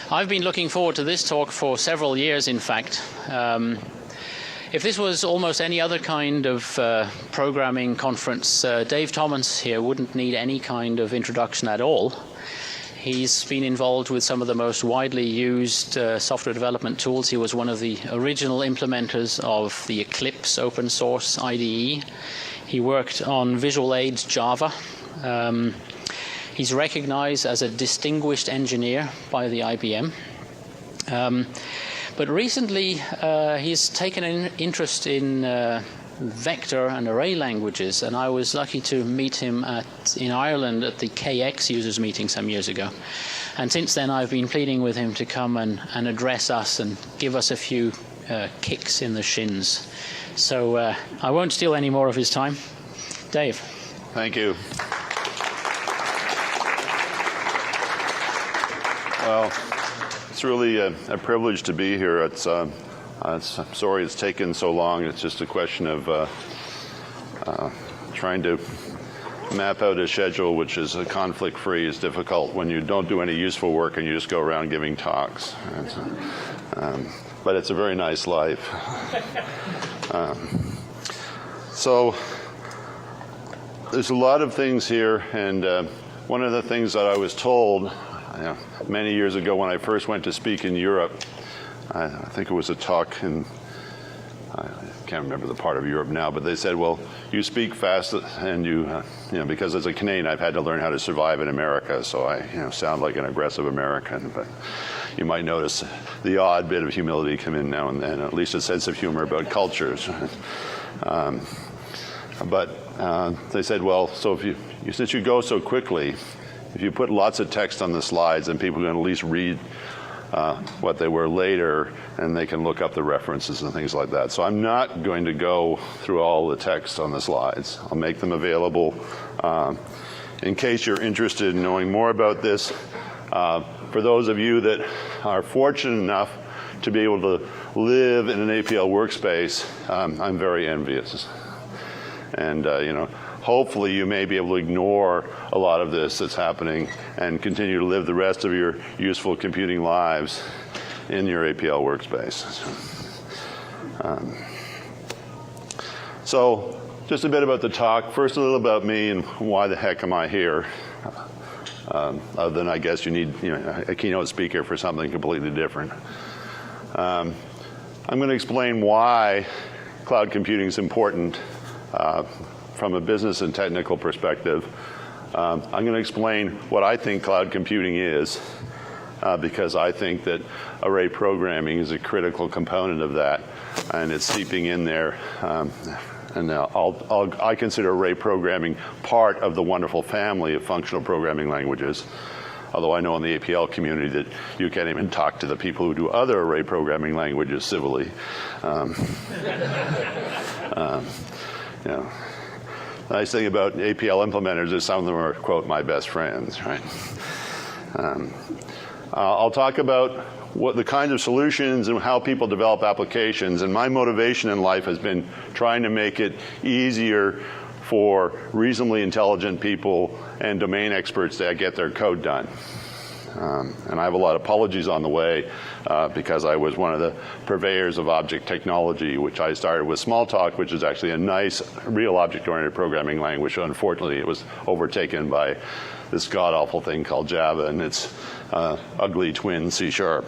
I've been looking forward to this talk for several years, in fact. If this was almost any other kind of programming conference, Dave Thomas here wouldn't need any kind of introduction at all. He's been involved with some of the most widely used software development tools. He was one of the original implementers of the Eclipse open source IDE. He worked on Visual Aids Java. He's recognized as a distinguished engineer by the IBM. But recently, he's taken an interest in vector and array languages, and I was lucky to meet him in Ireland at the KX users meeting some years ago. And since then, I've been pleading with him to come and address us and give us a few kicks in the shins. So I won't steal any more of his time. Dave. Thank you. Well, it's really a privilege to be here. I'm sorry it's taken so long. It's just a question of trying to map out a schedule which is conflict-free is difficult when you don't do any useful work and you just go around giving talks. But it's a very nice life. So there's a lot of things here, and one of the things that I was told many years ago when I first went to speak in Europe, I think it was a talk in, I can't remember the part of Europe now, but they said, well, you speak fast, and you know, because as a Canadian, I've had to learn how to survive in America, so I sound like an aggressive American, but you might notice the odd bit of humility come in now and then, at least a sense of humor about cultures. But they said, well, so if since you go so quickly, if you put lots of text on the slides, then people can at least read what they were later, and they can look up the references and things like that. So I'm not going to go through all the text on the slides. I'll make them available in case you're interested in knowing more about this. For those of you that are fortunate enough to be able to live in an APL workspace, I'm very envious. And hopefully you may be able to ignore a lot of this that's happening and continue to live the rest of your useful computing lives in your APL workspace. So just a bit about the talk. First, a little about me and why the heck am I here? Other than I guess you need a keynote speaker for something completely different. I'm going to explain why cloud computing is important from a business and technical perspective. I'm going to explain what I think cloud computing is, because I think that array programming is a critical component of that, and it's seeping in there. And I consider array programming part of the wonderful family of functional programming languages. Although I know in the APL community that you can't even talk to the people who do other array programming languages civilly. The nice thing about APL implementers is some of them are, quote, my best friends, right? I'll talk about what the kinds of solutions and how people develop applications. And my motivation in life has been trying to make it easier for reasonably intelligent people and domain experts to get their code done. And I have a lot of apologies on the way because I was one of the purveyors of object technology, which I started with Smalltalk, which is actually a nice, real object-oriented programming language. Unfortunately, it was overtaken by this god-awful thing called Java and its ugly twin C#. And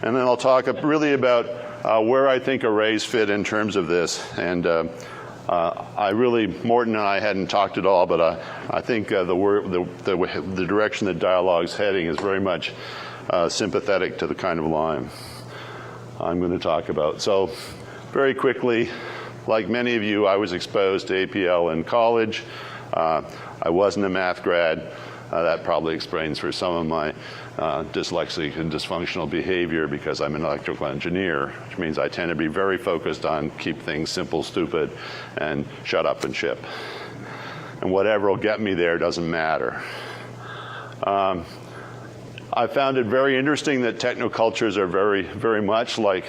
then I'll talk really about where I think arrays fit in terms of this. And Morton and I hadn't talked at all, but I think the direction that Dyalog's heading is very much sympathetic to the kind of line I'm going to talk about. So very quickly, like many of you, I was exposed to APL in college. I wasn't a math grad. That probably explains for some of my dyslexic and dysfunctional behavior because I'm an electrical engineer, which means I tend to be very focused on keep things simple, stupid, and shut up and ship. And whatever will get me there doesn't matter. I found it very interesting that technocultures are very, very much like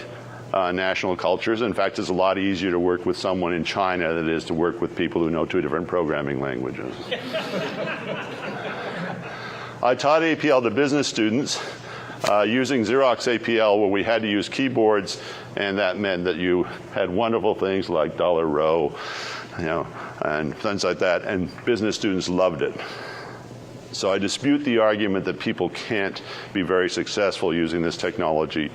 national cultures. In fact, it's a lot easier to work with someone in China than it is to work with people who know two different programming languages. I taught APL to business students using Xerox APL, where we had to use keyboards, and that meant that you had wonderful things like $row, and things like that, and business students loved it. So I dispute the argument that people can't be very successful using this technology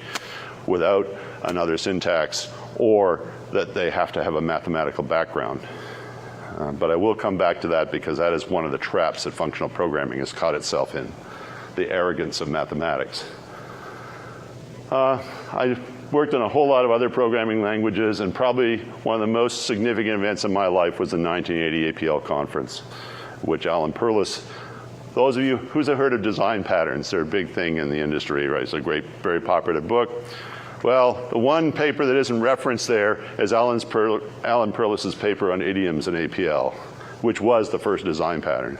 without another syntax, or that they have to have a mathematical background. But I will come back to that, because that is one of the traps that functional programming has caught itself in, the arrogance of mathematics. I worked on a whole lot of other programming languages, and probably one of the most significant events in my life was the 1980 APL conference, which Alan Perlis, those of you who's heard of design patterns, they're a big thing in the industry, right? It's a great, very popular book. Well, the one paper that isn't referenced there is Alan Perlis's paper on idioms in APL, which was the first design pattern.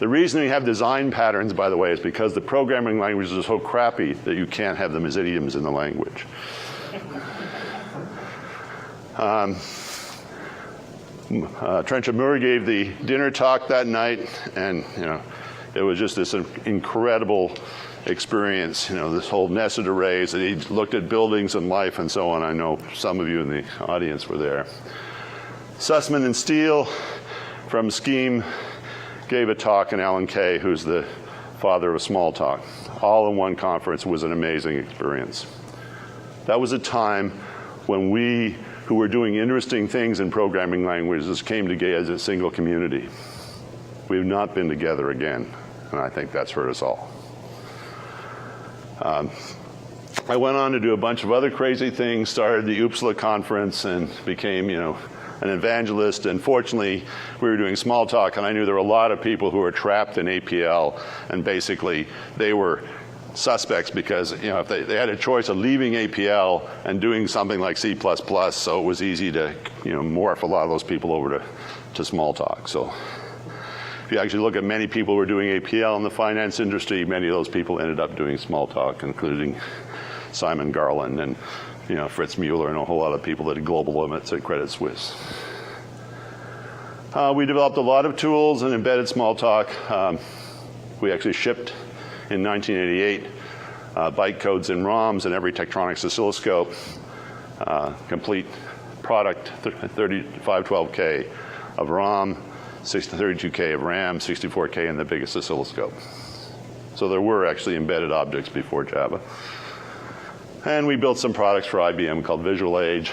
The reason we have design patterns, by the way, is because the programming languages are so crappy that you can't have them as idioms in the language. Trenchard Moore gave the dinner talk that night, and it was just this incredible experience, this whole nested arrays, and he looked at buildings and life and so on. I know some of you in the audience were there. Sussman and Steele from Scheme gave a talk, and Alan Kay, who's the father of Smalltalk. All in one conference. Was an amazing experience. That was a time when we, who were doing interesting things in programming languages, came together as a single community. We've not been together again, and I think that's hurt us all. I went on to do a bunch of other crazy things, started the Uppsala conference, and became, an evangelist. And fortunately, we were doing Smalltalk, and I knew there were a lot of people who were trapped in APL, and basically they were suspects because, if they had a choice of leaving APL and doing something like C++, so it was easy to, morph a lot of those people over to Smalltalk. So if you actually look at many people who were doing APL in the finance industry, many of those people ended up doing Smalltalk, including Simon Garland and Fritz Mueller and a whole lot of people that did global limits at Credit Suisse. We developed a lot of tools and embedded Smalltalk. We actually shipped in 1988 bytecodes and ROMs in every Tektronix oscilloscope, complete product, 512K of ROM, 32K of RAM, 64K in the biggest oscilloscope. So there were actually embedded objects before Java. And we built some products for IBM called Visual Age.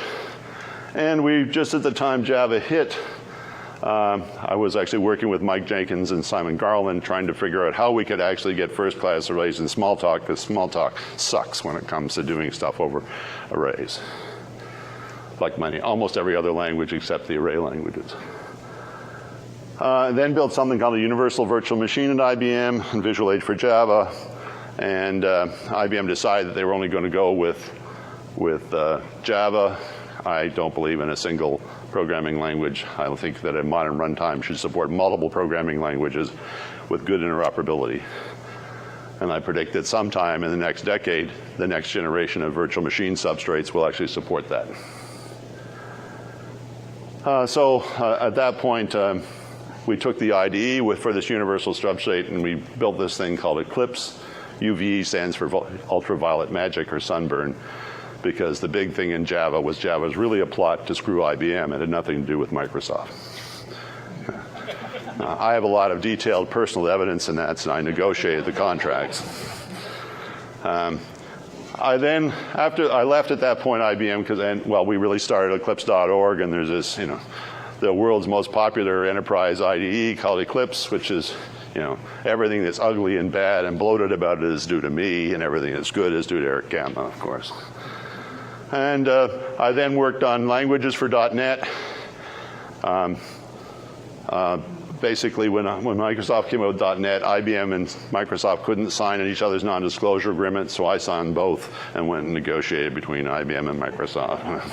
And we, just at the time Java hit, I was actually working with Mike Jenkins and Simon Garland trying to figure out how we could actually get first-class arrays in Smalltalk, because Smalltalk sucks when it comes to doing stuff over arrays. Like almost every other language except the array languages. Then built something called a Universal Virtual Machine at IBM and Visual Age for Java. And IBM decided that they were only going to go with Java. I don't believe in a single programming language. I think that a modern runtime should support multiple programming languages with good interoperability. And I predict that sometime in the next decade, the next generation of virtual machine substrates will actually support that. So at that point, we took the IDE for this universal substrate, and we built this thing called Eclipse. UVE stands for ultraviolet magic or sunburn, because the big thing in Java was really a plot to screw IBM. It had nothing to do with Microsoft. I have a lot of detailed personal evidence in that, so I negotiated the contracts. After I left at that point IBM, because we really started Eclipse.org, and there's this, the world's most popular enterprise IDE called Eclipse, which is, everything that's ugly and bad and bloated about it is due to me, and everything that's good is due to Eric Gamma, of course. And I then worked on languages for .NET. Basically, when Microsoft came out with .NET, IBM and Microsoft couldn't sign each other's non-disclosure agreements, so I signed both and went and negotiated between IBM and Microsoft.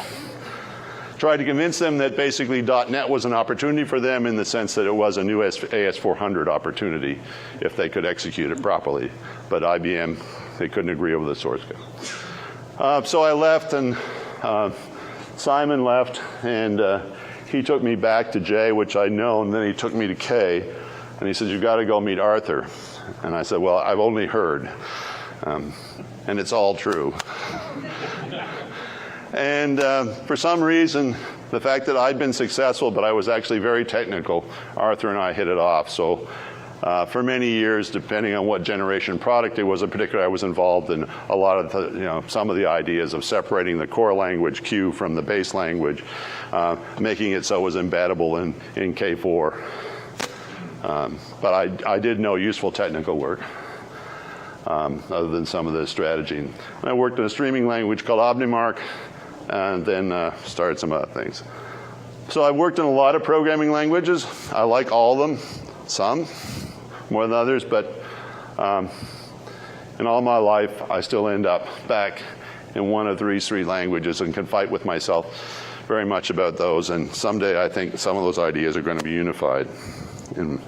Tried to convince them that basically .NET was an opportunity for them in the sense that it was a new AS400 opportunity if they could execute it properly. But IBM, they couldn't agree over the source code. So I left, and Simon left, and he took me back to J, which I'd known, and then he took me to K, and he said, "You've got to go meet Arthur." And I said, well, I've only heard. And it's all true. And for some reason, the fact that I'd been successful, but I was actually very technical, Arthur and I hit it off. So for many years, depending on what generation product it was, in particular, I was involved in a lot of the, some of the ideas of separating the core language Q from the base language, making it so it was embeddable in K4. But I did know useful technical work, other than some of the strategy. And I worked in a streaming language called Omnimark, and then started some other things. So I've worked in a lot of programming languages. I like all of them, some more than others, but in all my life, I still end up back in one of these three languages and can fight with myself very much about those. And someday I think some of those ideas are going to be unified. And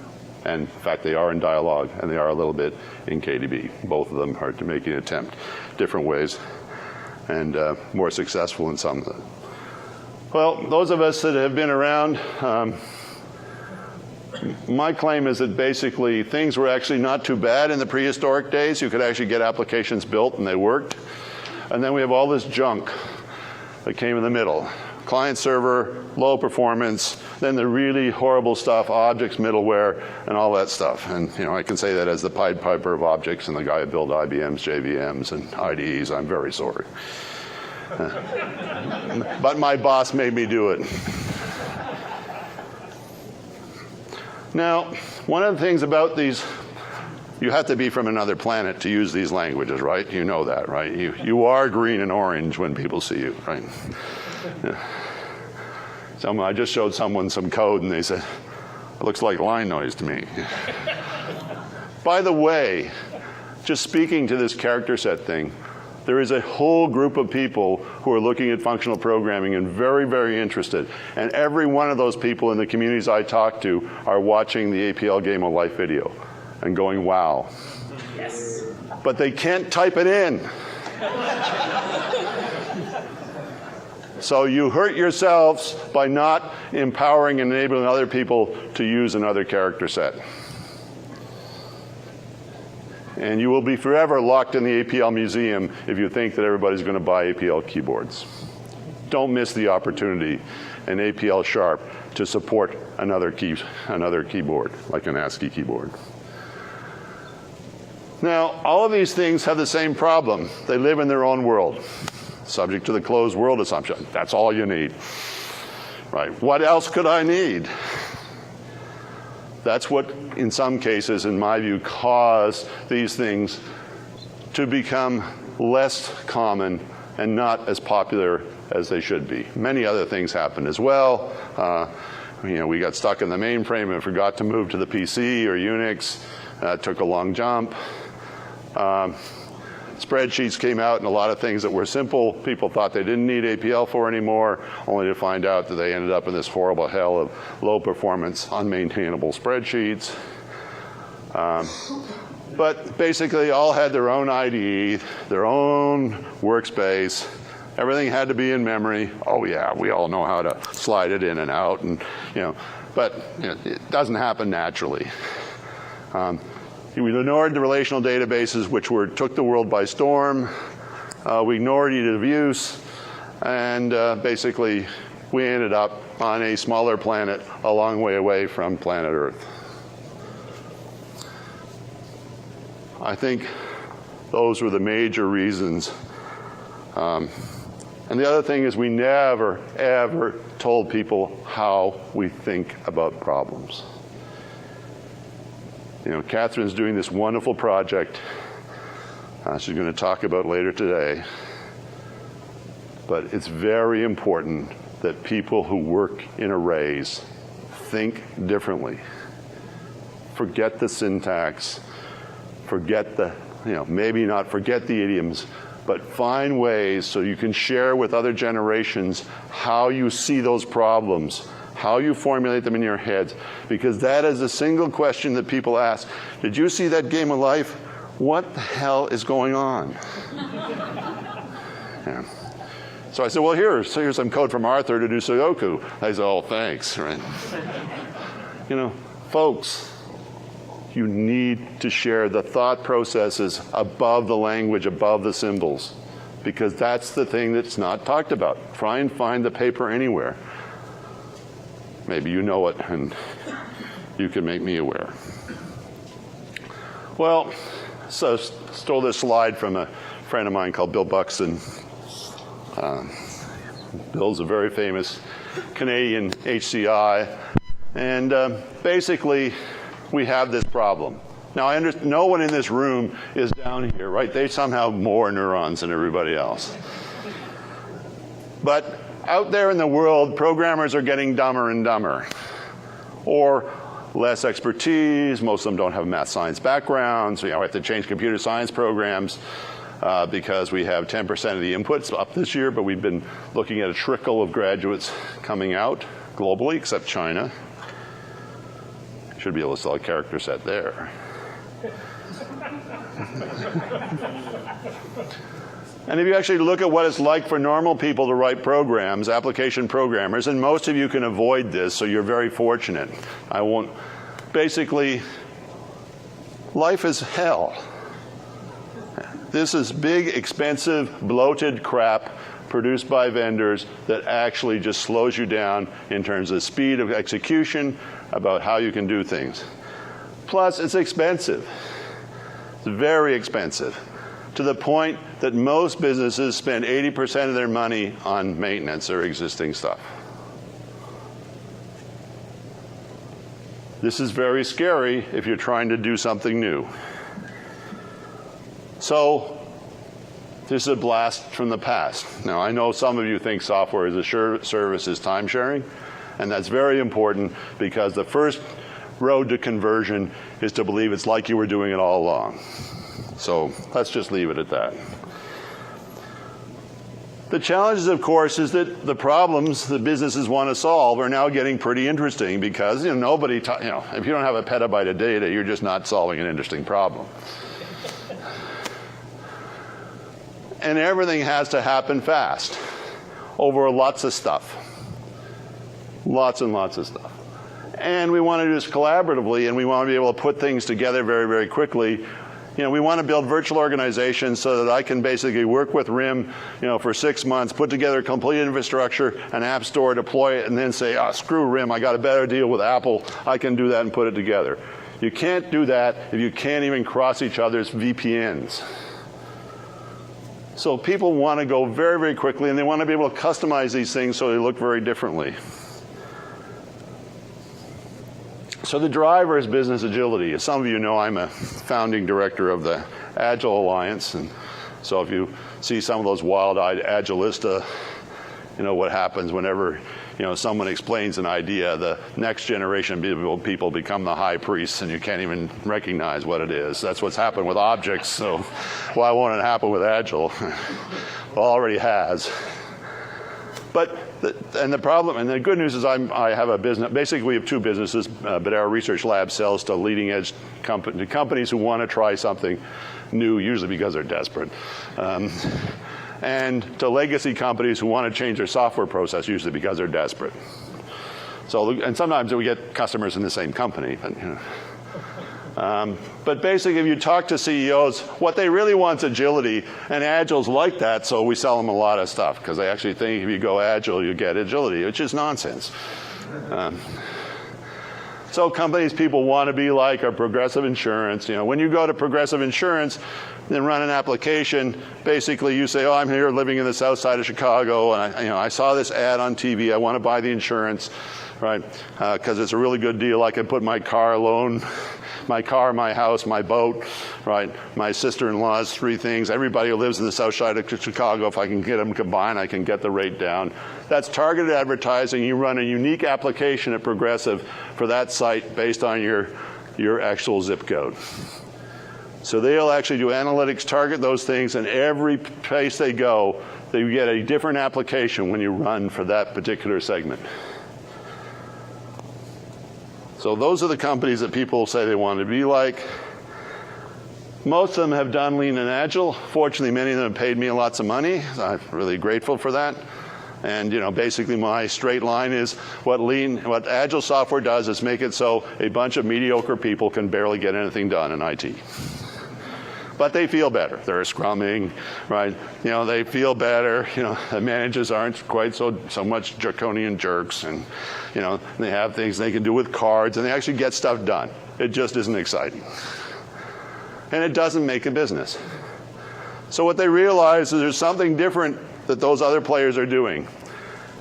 in fact, they are in Dyalog, and they are a little bit in KDB. Both of them are to make an attempt different ways, and more successful in some of them. Well, those of us that have been around, my claim is that basically things were actually not too bad in the prehistoric days. You could actually get applications built and they worked. And then we have all this junk that came in the middle. Client server, low performance, then the really horrible stuff, objects, middleware, and all that stuff. And I can say that as the Pied Piper of objects and the guy who built IBMs, JVMs, and IDEs. I'm very sorry. But my boss made me do it. Now, one of the things about these, you have to be from another planet to use these languages, right? You know that, right? You are green and orange when people see you, right? Yeah. I just showed someone some code and they said, it looks like line noise to me. By the way, just speaking to this character set thing, there is a whole group of people who are looking at functional programming and very, very interested. And every one of those people in the communities I talk to are watching the APL Game of Life video and going, wow. Yes. But they can't type it in. So you hurt yourselves by not empowering and enabling other people to use another character set. And you will be forever locked in the APL museum if you think that everybody's going to buy APL keyboards. Don't miss the opportunity in APL Sharp to support another keyboard, like an ASCII keyboard. Now, all of these things have the same problem. They live in their own world, subject to the closed world assumption. That's all you need. Right? What else could I need? That's what, in some cases, in my view, caused these things to become less common and not as popular as they should be. Many other things happened as well. We got stuck in the mainframe and forgot to move to the PC or Unix. That took a long jump. Spreadsheets came out, and a lot of things that were simple, people thought they didn't need APL for anymore, only to find out that they ended up in this horrible hell of low performance, unmaintainable spreadsheets. But basically, they all had their own IDE, their own workspace. Everything had to be in memory. Oh yeah, we all know how to slide it in and out, and but it doesn't happen naturally. We ignored the relational databases, which took the world by storm. We ignored ease of use, and basically we ended up on a smaller planet a long way away from planet Earth. I think those were the major reasons. And the other thing is we never, ever told people how we think about problems. Catherine's doing this wonderful project she's going to talk about later today. But it's very important that people who work in arrays think differently. Forget the syntax, forget the, maybe not forget the idioms, but find ways so you can share with other generations how you see those problems, how you formulate them in your heads, because that is the single question that people ask. Did you see that Game of Life? What the hell is going on? Yeah. So I said, well, here's some code from Arthur to do Sudoku. I said, oh, thanks. Right? Folks, You need to share the thought processes above the language, above the symbols, because that's the thing that's not talked about. Try and find the paper anywhere. Maybe you know it and you can make me aware. Well, so stole this slide from a friend of mine called Bill Buxton. Bill's a very famous Canadian HCI, and basically we have this problem. Now, no one in this room is down here, right? They somehow have more neurons than everybody else. But out there in the world, programmers are getting dumber and dumber, or less expertise. Most of them don't have math science backgrounds. We have to change computer science programs because we have 10% of the inputs up this year, but we've been looking at a trickle of graduates coming out globally, except China. Should be able to sell a character set there. And if you actually look at what it's like for normal people to write programs, application programmers, and most of you can avoid this, so you're very fortunate. I won't. Basically, life is hell. This is big, expensive, bloated crap produced by vendors that actually just slows you down in terms of speed of execution, about how you can do things. Plus, it's expensive. It's very expensive, to the point that most businesses spend 80% of their money on maintenance or existing stuff. This is very scary if you're trying to do something new. So, this is a blast from the past. Now, I know some of you think software as a service is time sharing, and that's very important because the first road to conversion is to believe it's like you were doing it all along. So let's just leave it at that. The challenges, of course, is that the problems that businesses want to solve are now getting pretty interesting because if you don't have a petabyte of data, you're just not solving an interesting problem. And everything has to happen fast over lots of stuff. Lots and lots of stuff. And we want to do this collaboratively, and we want to be able to put things together very, very quickly. We want to build virtual organizations so that I can basically work with RIM, for 6 months, put together a complete infrastructure, an app store, deploy it, and then say, screw RIM, I got a better deal with Apple. I can do that and put it together. You can't do that if you can't even cross each other's VPNs. So people want to go very, very quickly, and they want to be able to customize these things so they look very differently. So the driver is business agility. As some of you know, I'm a founding director of the Agile Alliance, and so if you see some of those wild-eyed Agilista, what happens whenever someone explains an idea, the next generation of people become the high priests, and you can't even recognize what it is. That's what's happened with objects, so why won't it happen with Agile? Well, it already has. But the problem, and the good news is I have a business. Basically, we have two businesses. Bedarra Research Lab sells to leading edge companies who want to try something new, usually because they're desperate, and to legacy companies who want to change their software process, usually because they're desperate. So, and sometimes we get customers in the same company, but basically, if you talk to CEOs, what they really want is agility, and Agile's like that, so we sell them a lot of stuff, because they actually think if you go Agile, you get agility, which is nonsense. So companies people want to be like are Progressive Insurance. When you go to Progressive Insurance and run an application, basically you say, I'm here living in the south side of Chicago, and I saw this ad on TV, I want to buy the insurance, right? Because it's a really good deal. I can put my car loan, my car, my house, my boat, right? My sister-in-law's 3 things. Everybody who lives in the south side of Chicago, if I can get them combined, I can get the rate down. That's targeted advertising. You run a unique application at Progressive for that site based on your actual zip code. So they'll actually do analytics, target those things, and every place they go, they get a different application when you run for that particular segment. So those are the companies that people say they want to be like. Most of them have done Lean and Agile. Fortunately, many of them have paid me lots of money. I'm really grateful for that. And basically my straight line is what Agile software does is make it so a bunch of mediocre people can barely get anything done in IT. But they feel better. They're scrumming, right? They feel better. The managers aren't quite so much draconian jerks, and they have things they can do with cards, and they actually get stuff done. It just isn't exciting, and it doesn't make a business. So what they realize is there's something different that those other players are doing,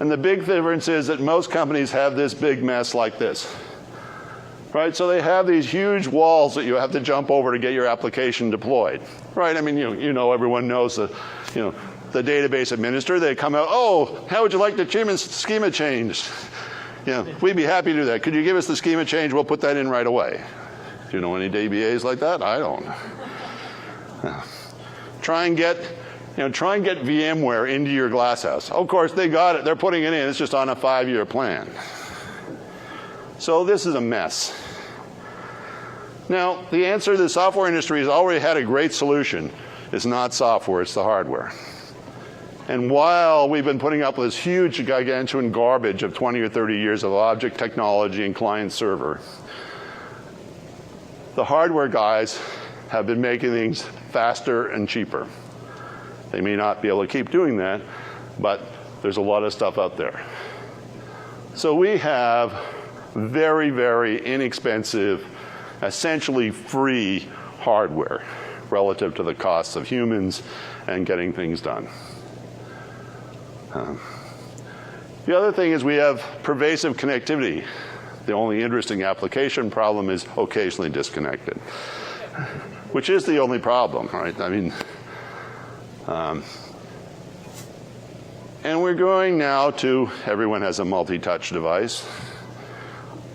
and the big difference is that most companies have this big mess like this. Right, so they have these huge walls that you have to jump over to get your application deployed. Right, I mean, everyone knows the database administrator. They come out, oh, how would you like the schema changed? We'd be happy to do that. Could you give us the schema change? We'll put that in right away. Do you know any DBAs like that? I don't. Try and get VMware into your glasshouse. Of course, they got it. They're putting it in. It's just on a 5-year plan. So this is a mess. Now, the answer to the software industry has already had a great solution. It's not software, it's the hardware. And while we've been putting up with this huge gargantuan garbage of 20 or 30 years of object technology and client server, the hardware guys have been making things faster and cheaper. They may not be able to keep doing that, but there's a lot of stuff out there. So we have very, very inexpensive, essentially free hardware relative to the costs of humans and getting things done. The other thing is we have pervasive connectivity. The only interesting application problem is occasionally disconnected, which is the only problem, right? I mean, and we're going now to, everyone has a multi-touch device.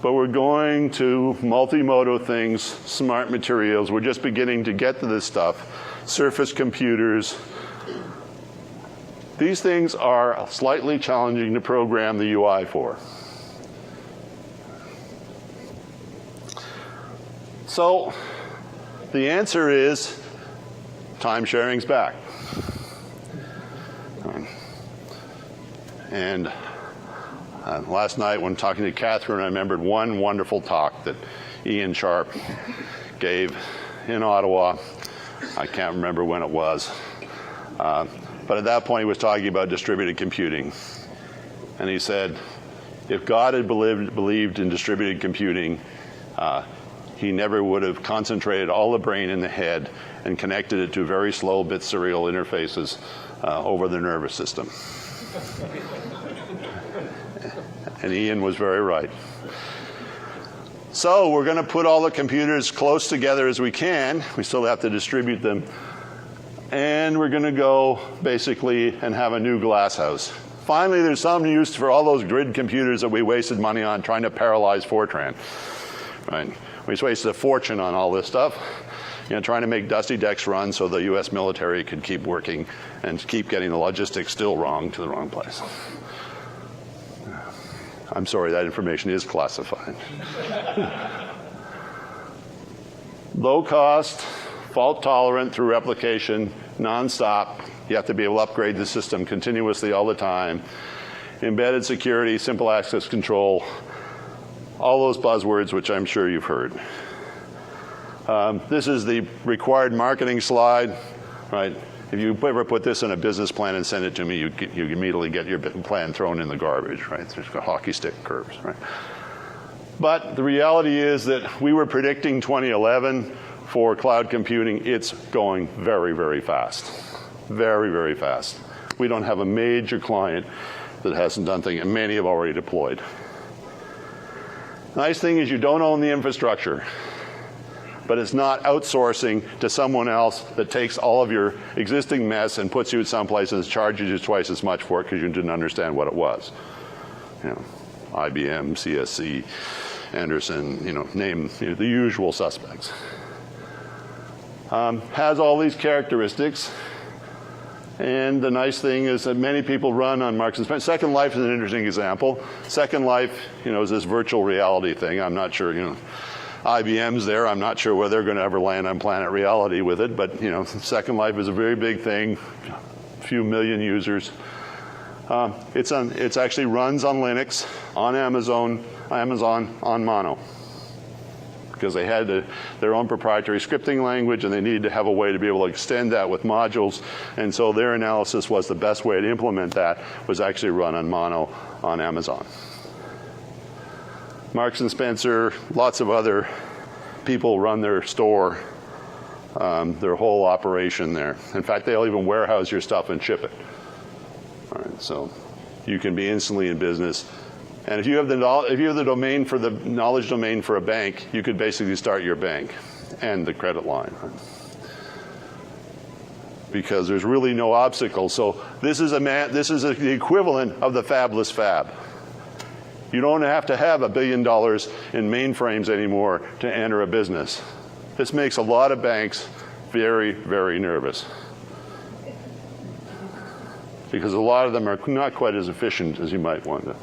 But we're going to multimodal things, smart materials. We're just beginning to get to this stuff. Surface computers. These things are slightly challenging to program the UI for. So the answer is time sharing's back. And last night when talking to Catherine, I remembered one wonderful talk that Ian Sharp gave in Ottawa. I can't remember when it was. But at that point he was talking about distributed computing. And he said, if God had believed in distributed computing, he never would have concentrated all the brain in the head and connected it to very slow bit serial interfaces over the nervous system. And Ian was very right. So we're going to put all the computers close together as we can. We still have to distribute them. And we're going to go basically and have a new glasshouse. Finally, there's some use for all those grid computers that we wasted money on trying to paralyze Fortran. Right? We wasted a fortune on all this stuff, trying to make Dusty Decks run so the US military could keep working and keep getting the logistics still wrong to the wrong place. I'm sorry, that information is classified. Low cost, fault tolerant through replication, nonstop. You have to be able to upgrade the system continuously all the time. Embedded security, simple access control, all those buzzwords which I'm sure you've heard. This is the required marketing slide, right? If you ever put this in a business plan and send it to me, you immediately get your plan thrown in the garbage, right? There's hockey stick curves, right? But the reality is that we were predicting 2011 for cloud computing. It's going very, very fast. Very, very fast. We don't have a major client that hasn't done things, and many have already deployed. Nice thing is you don't own the infrastructure, but it's not outsourcing to someone else that takes all of your existing mess and puts you at some place and charges you twice as much for it because you didn't understand what it was. IBM, CSC, Anderson, name the usual suspects. Has all these characteristics. And the nice thing is that many people run on Marks and Spencer. Second Life is an interesting example. Second Life, is this virtual reality thing. I'm not sure, IBM's there. I'm not sure whether they're going to ever land on Planet Reality with it, but Second Life is a very big thing, a few million users. It's actually runs on Linux, on Amazon, on Mono. Because they had their own proprietary scripting language and they needed to have a way to be able to extend that with modules. And so their analysis was the best way to implement that was actually run on Mono on Amazon. Marks and Spencer, lots of other people run their store, their whole operation there. In fact, they'll even warehouse your stuff and ship it. All right, so you can be instantly in business. And if you have the domain for the knowledge domain for a bank, you could basically start your bank and the credit line. Because there's really no obstacle. So this is the equivalent of the fabless fab. You don't have to have $1 billion in mainframes anymore to enter a business. This makes a lot of banks very, very nervous. Because a lot of them are not quite as efficient as you might want to.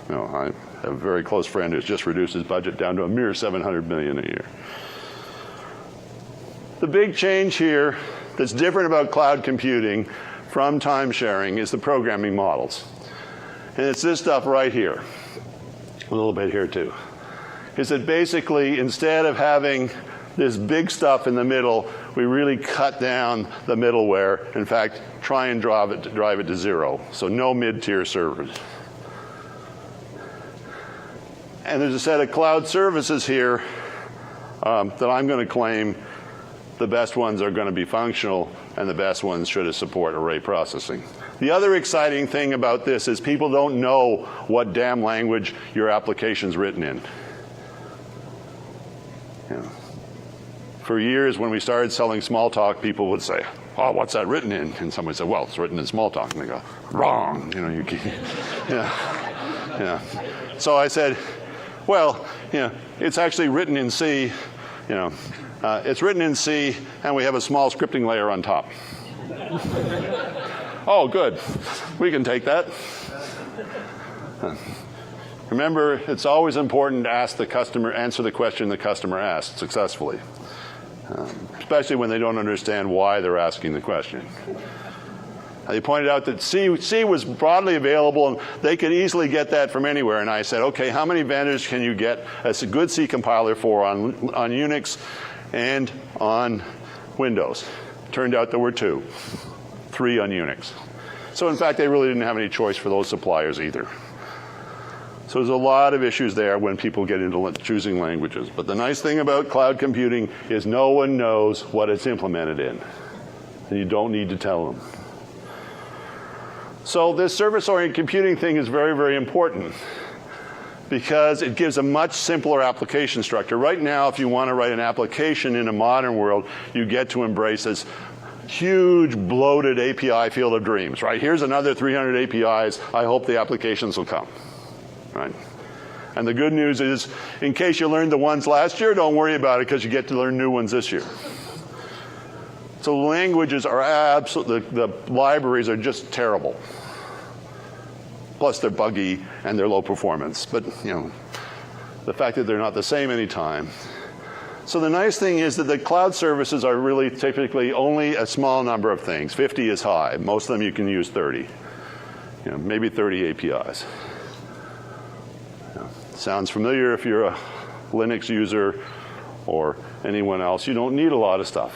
You know, I have a very close friend who's just reduced his budget down to a mere $700 million a year. The big change here that's different about cloud computing from time sharing is the programming models. And it's this stuff right here. A little bit here too. Is that basically instead of having this big stuff in the middle, we really cut down the middleware. In fact, try and drive it to zero. So no mid-tier servers. And there's a set of cloud services here that I'm going to claim the best ones are going to be functional and the best ones should support array processing. The other exciting thing about this is people don't know what damn language your application's written in. You know, for years when we started selling Smalltalk, people would say, oh, what's that written in? And someone would say, well, it's written in Smalltalk. And they go, wrong. You know, you can't. Yeah. So I said, well, you know, it's actually written in C. You know, it's written in C, and we have a small scripting layer on top. Oh, good. We can take that. Remember, it's always important to ask the customer, answer the question the customer asked successfully, especially when they don't understand why they're asking the question. They pointed out that C was broadly available and they could easily get that from anywhere. And I said, okay, how many vendors can you get a good C compiler for on Unix and on Windows? Turned out there were 2. 3 on Unix. So in fact, they really didn't have any choice for those suppliers either. So there's a lot of issues there when people get into choosing languages. But the nice thing about cloud computing is no one knows what it's implemented in. And you don't need to tell them. So this service-oriented computing thing is very, very important because it gives a much simpler application structure. Right now, if you want to write an application in a modern world, you get to embrace this huge bloated API field of dreams, right? Here's another 300 APIs. I hope the applications will come, right? And the good news is, in case you learned the ones last year, don't worry about it because you get to learn new ones this year. So languages are absolutely, the libraries are just terrible. Plus they're buggy and they're low performance. But you know, the fact that they're not the same anytime. So the nice thing is that the cloud services are really typically only a small number of things. 50 is high. Most of them you can use 30. You know, maybe 30 APIs. You know, sounds familiar if you're a Linux user or anyone else. You don't need a lot of stuff.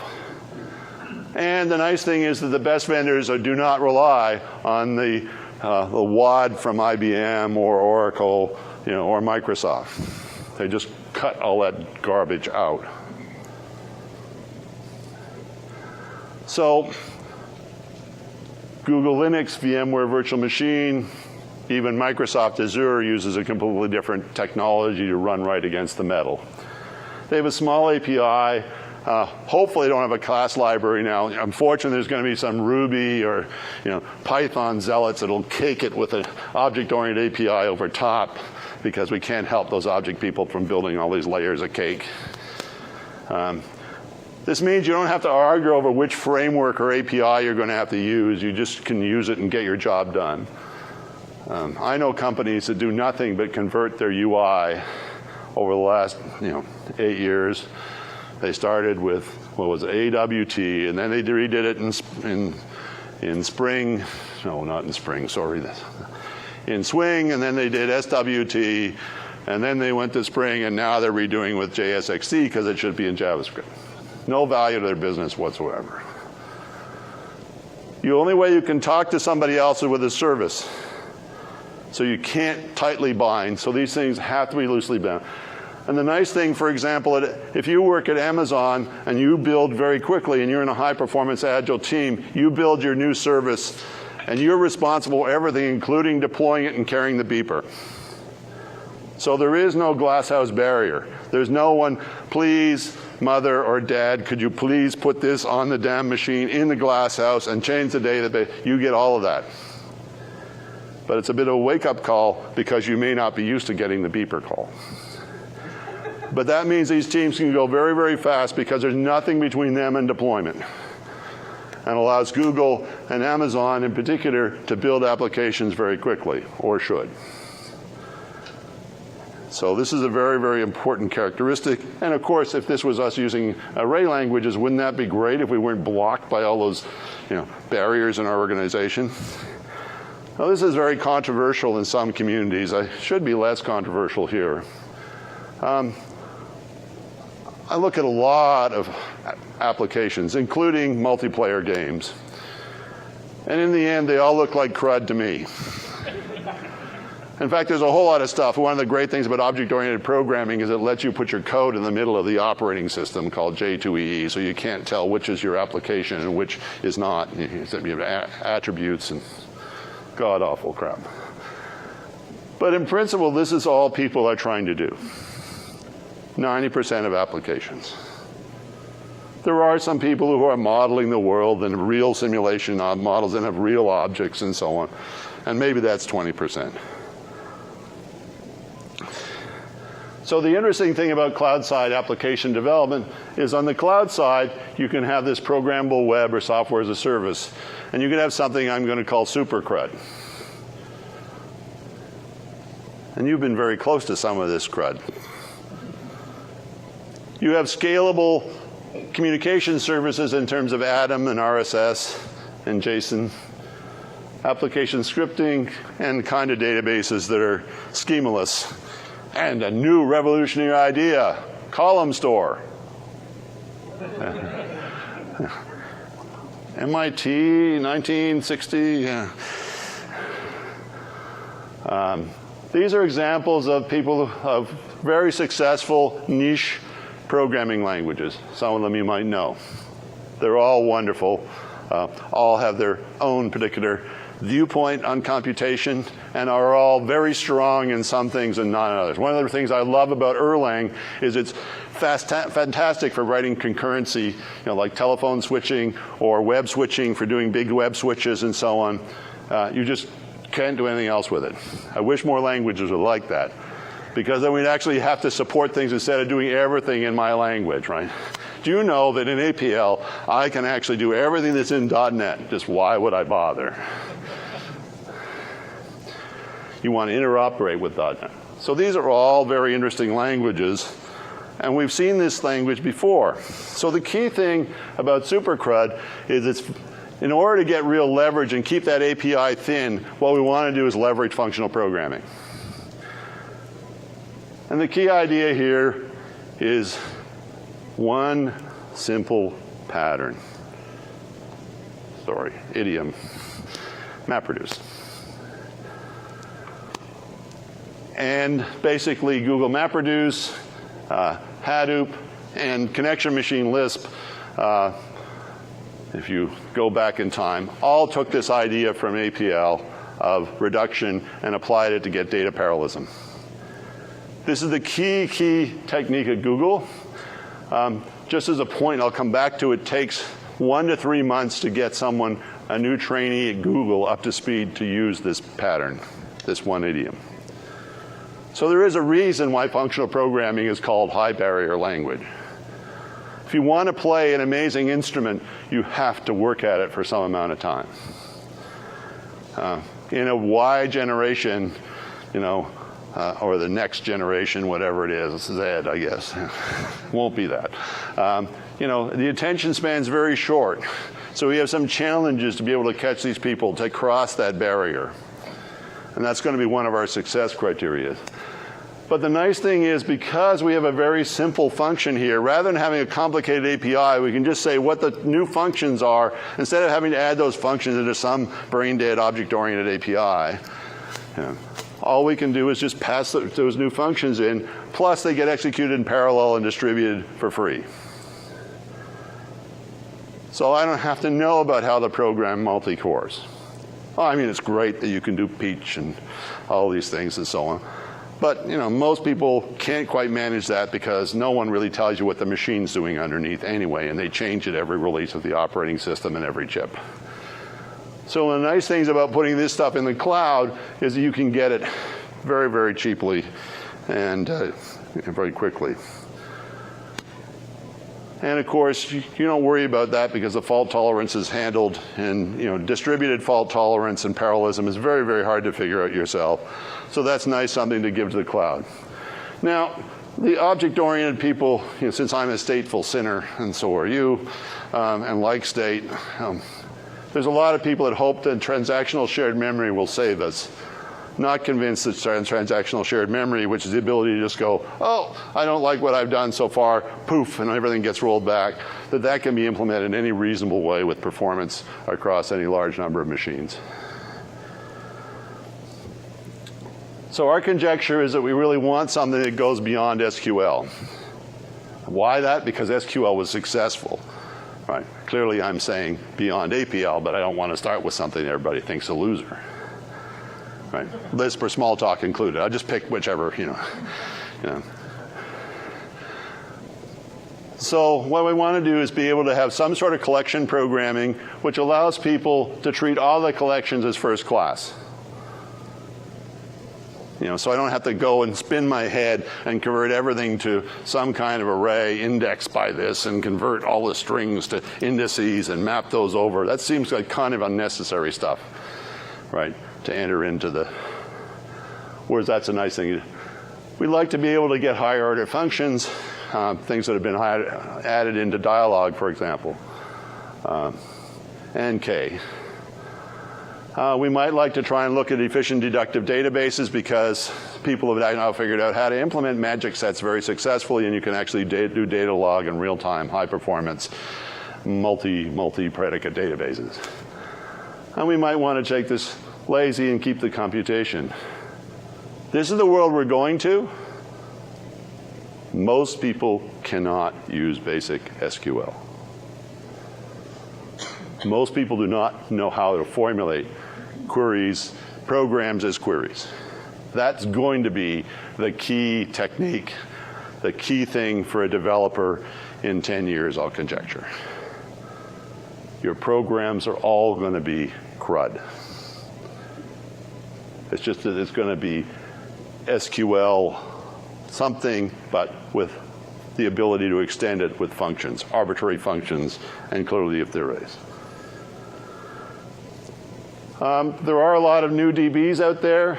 And the nice thing is that the best vendors do not rely on the WAD from IBM or Oracle, you know, or Microsoft. They just cut all that garbage out. So Google Linux, VMware Virtual Machine, even Microsoft Azure uses a completely different technology to run right against the metal. They have a small API. Hopefully they don't have a class library now. Unfortunately, there's going to be some Ruby or Python zealots that'll cake it with an object-oriented API over top because we can't help those object people from building all these layers of cake. This means you don't have to argue over which framework or API you're going to have to use. You just can use it and get your job done. I know companies that do nothing but convert their UI over the last 8 years. They started with, what was it, AWT, and then they redid it in Spring, no, not in Spring, sorry, in Swing, and then they did SWT, and then they went to Spring, and now they're redoing with JSXT because it should be in JavaScript. No value to their business whatsoever. The only way you can talk to somebody else is with a service. So you can't tightly bind, so these things have to be loosely bound. And the nice thing, for example, if you work at Amazon and you build very quickly and you're in a high-performance Agile team, you build your new service and you're responsible for everything, including deploying it and carrying the beeper. So there is no glasshouse barrier. There's no one, please, mother or dad, could you please put this on the damn machine in the glasshouse and change the database? You get all of that. But it's a bit of a wake-up call because you may not be used to getting the beeper call. But that means these teams can go very, very fast because there's nothing between them and deployment. And allows Google and Amazon in particular to build applications very quickly, or should. So this is a very, very important characteristic. And of course, if this was us using array languages, wouldn't that be great if we weren't blocked by all those barriers in our organization? Now, this is very controversial in some communities. I should be less controversial here. I look at a lot of applications, including multiplayer games. And in the end, they all look like crud to me. In fact, there's a whole lot of stuff. One of the great things about object-oriented programming is it lets you put your code in the middle of the operating system called J2EE, so you can't tell which is your application and which is not. You have attributes and god-awful crap. But in principle, this is all people are trying to do. 90% of applications. There are some people who are modeling the world in real simulation models and have real objects and so on. And maybe that's 20%. So the interesting thing about cloud-side application development is on the cloud side, you can have this programmable web or software as a service. And you can have something I'm going to call super crud. And you've been very close to some of this crud. You have scalable communication services in terms of Atom and RSS and JSON, application scripting, and kind of databases that are schemaless. And a new revolutionary idea, column store. MIT, 1960. These are examples of people of very successful niche programming languages. Some of them you might know. They're all wonderful. All have their own particular viewpoint on computation and are all very strong in some things and not in others. One of the things I love about Erlang is it's fantastic for writing concurrency, like telephone switching or web switching for doing big web switches and so on. You just can't do anything else with it. I wish more languages were like that, because then we'd actually have to support things instead of doing everything in my language, right? Do you know that in APL, I can actually do everything that's in .NET? Just why would I bother? You want to interoperate with .NET. So these are all very interesting languages, and we've seen this language before. So the key thing about SuperCRUD is it's, in order to get real leverage and keep that API thin, what we want to do is leverage functional programming. And the key idea here is one simple pattern. Sorry, idiom. MapReduce. And basically Google MapReduce, Hadoop, and Connection Machine Lisp, if you go back in time, all took this idea from APL of reduction and applied it to get data parallelism. This is the key technique at Google. Just as a point, I'll come back to, it takes 1 to 3 months to get someone, a new trainee at Google, up to speed to use this pattern, this one idiom. So there is a reason why functional programming is called high barrier language. If you want to play an amazing instrument, you have to work at it for some amount of time. In a Y generation, or the next generation, whatever it is, Z, I guess. Won't be that. The attention span's very short. So we have some challenges to be able to catch these people to cross that barrier. And that's going to be one of our success criteria. But the nice thing is, because we have a very simple function here, rather than having a complicated API, we can just say what the new functions are, instead of having to add those functions into some brain-dead object-oriented API. All we can do is just pass those new functions in, plus they get executed in parallel and distributed for free. So I don't have to know about how to program multi-cores. Well, I mean, it's great that you can do Peach and all these things and so on. But most people can't quite manage that because no one really tells you what the machine's doing underneath anyway, and they change it every release of the operating system and every chip. So one of the nice things about putting this stuff in the cloud is that you can get it very, very cheaply and very quickly. And of course, you don't worry about that because the fault tolerance is handled, and distributed fault tolerance and parallelism is very, very hard to figure out yourself. So that's nice, something to give to the cloud. Now, the object-oriented people, since I'm a stateful sinner, and so are you, and like state, there's a lot of people that hope that transactional shared memory will save us. Not convinced that transactional shared memory, which is the ability to just go, oh, I don't like what I've done so far, poof, and everything gets rolled back, that can be implemented in any reasonable way with performance across any large number of machines. So our conjecture is that we really want something that goes beyond SQL. Why that? Because SQL was successful. Right. Clearly I'm saying beyond APL, but I don't want to start with something that everybody thinks a loser. Right. Lisp or small talk included. I'll just pick whichever, So what we want to do is be able to have some sort of collection programming which allows people to treat all the collections as first class. So I don't have to go and spin my head and convert everything to some kind of array indexed by this and convert all the strings to indices and map those over. That seems like kind of unnecessary stuff, right, to enter into the, whereas that's a nice thing. We'd like to be able to get higher order functions, things that have been added into Dyalog, for example, and K. We might like to try and look at efficient deductive databases because people have now figured out how to implement magic sets very successfully, and you can actually do data log in real time, high performance, multi-predicate databases. And we might want to take this lazy and keep the computation. This is the world we're going to. Most people cannot use basic SQL. Most people do not know how to formulate queries, programs as queries. That's going to be the key technique, the key thing for a developer in 10 years, I'll conjecture. Your programs are all going to be CRUD. It's just that it's going to be SQL something, but with the ability to extend it with functions, arbitrary functions, and clearly if there is. There are a lot of new DBs out there.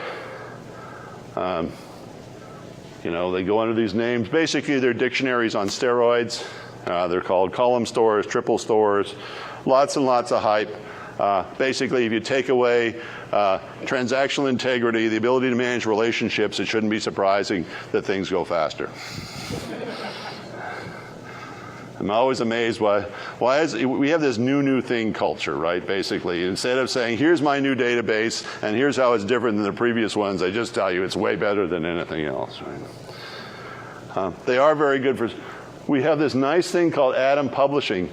They go under these names. Basically, they're dictionaries on steroids. They're called column stores, triple stores, lots and lots of hype. Basically, if you take away transactional integrity, the ability to manage relationships, it shouldn't be surprising that things go faster. I'm always amazed why we have this new thing culture, right? Basically, instead of saying, here's my new database, and here's how it's different than the previous ones, I just tell you it's way better than anything else, right? They are very good for, we have this nice thing called Atom Publishing.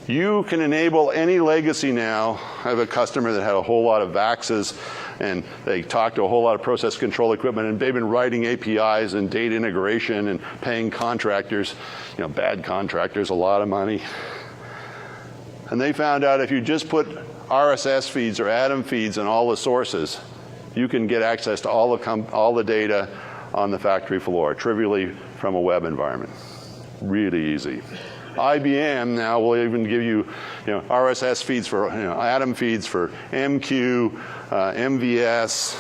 You can enable any legacy now. I have a customer that had a whole lot of VAXs, and they talked to a whole lot of process control equipment, and they've been writing APIs and data integration and paying contractors, bad contractors, a lot of money. And they found out if you just put RSS feeds or Atom feeds in all the sources, you can get access to all the data on the factory floor, trivially from a web environment. Really easy. IBM now will even give you, RSS feeds for, Atom feeds for MQ, MVS,